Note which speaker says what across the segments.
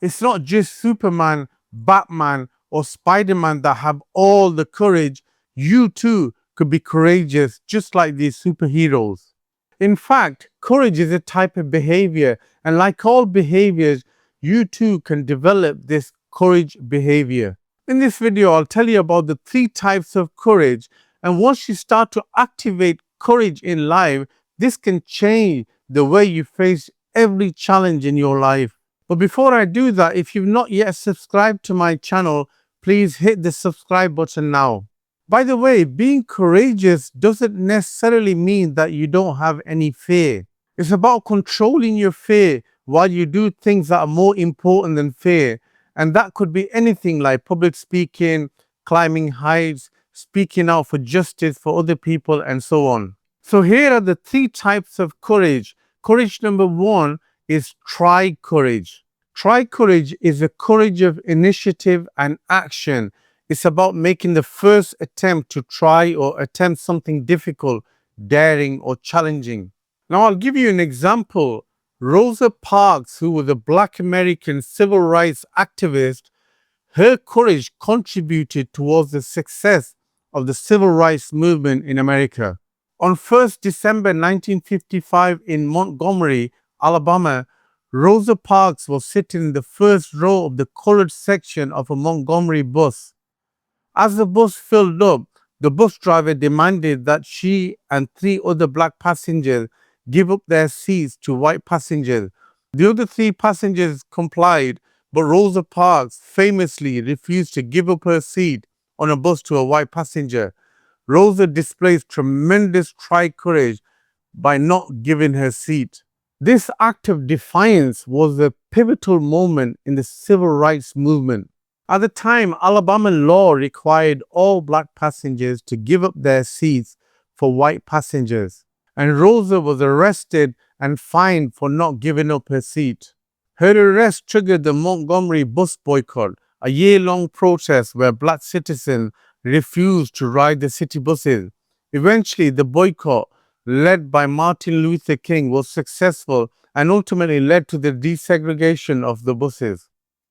Speaker 1: It's not just Superman, Batman, or Spider-Man that have all the courage. You too could be courageous, just like these superheroes. In fact, courage is a type of behavior, and like all behaviors, you too can develop this courage behavior. In this video, I'll tell you about the 3 types of courage, and once you start to activate courage in life, this can change the way you face every challenge in your life. But before I do that, if you've not yet subscribed to my channel, please hit the subscribe button now. By the way, being courageous doesn't necessarily mean that you don't have any fear. It's about controlling your fear while you do things that are more important than fear. And that could be anything like public speaking, climbing heights, speaking out for justice for other people, and so on. So here are the 3 types of courage. Courage number 1 is try courage. Try courage is a courage of initiative and action. It's about making the first attempt to try or attempt something difficult, daring, or challenging. Now, I'll give you an example. Rosa Parks, who was a Black American civil rights activist, her courage contributed towards the success of the civil rights movement in America. On 1st December 1955 in Montgomery, Alabama, Rosa Parks was sitting in the first row of the colored section of a Montgomery bus. As the bus filled up, the bus driver demanded that she and 3 other black passengers give up their seats to white passengers. The other 3 passengers complied, but Rosa Parks famously refused to give up her seat on a bus to a white passenger. Rosa displays tremendous try courage by not giving her seat. This act of defiance was a pivotal moment in the civil rights movement. At the time, Alabama law required all black passengers to give up their seats for white passengers, and Rosa was arrested and fined for not giving up her seat. Her arrest triggered the Montgomery bus boycott, a year-long protest where black citizens refused to ride the city buses. Eventually, the boycott, led by Martin Luther King, was successful and ultimately led to the desegregation of the buses.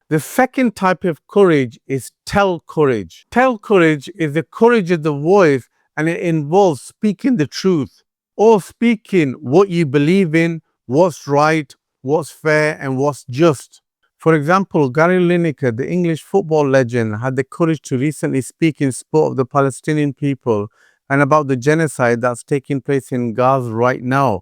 Speaker 1: The second type of courage is tell courage. Tell courage is the courage of the voice, and it involves speaking the truth, or speaking what you believe in, what's right, what's fair, and what's just. For example, Gary Lineker, the English football legend, had the courage to recently speak in support of the Palestinian people and about the genocide that's taking place in Gaza right now.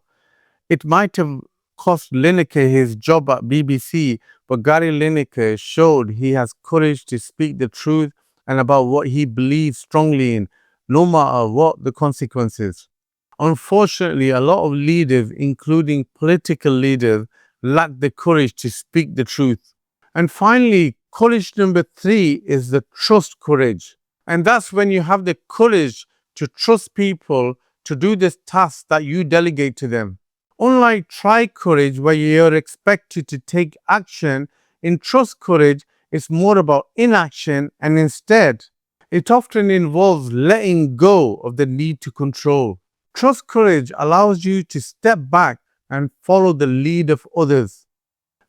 Speaker 1: It might have cost Lineker his job at BBC, but Gary Lineker showed he has courage to speak the truth and about what he believes strongly in, no matter what the consequences. Unfortunately, a lot of leaders, including political leaders, lack the courage to speak the truth. And finally, courage number 3 is the trust courage. And that's when you have the courage to trust people to do this task that you delegate to them. Unlike try courage, where you're expected to take action, in trust courage, it's more about inaction, and instead, it often involves letting go of the need to control. Trust courage allows you to step back and follow the lead of others.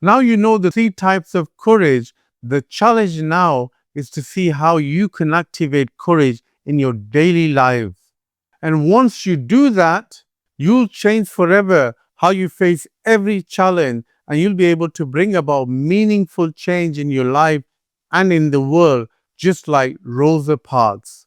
Speaker 1: Now you know the 3 types of courage. The challenge now is to see how you can activate courage in your daily lives. And once you do that, you'll change forever how you face every challenge, and you'll be able to bring about meaningful change in your life and in the world, just like Rosa Parks.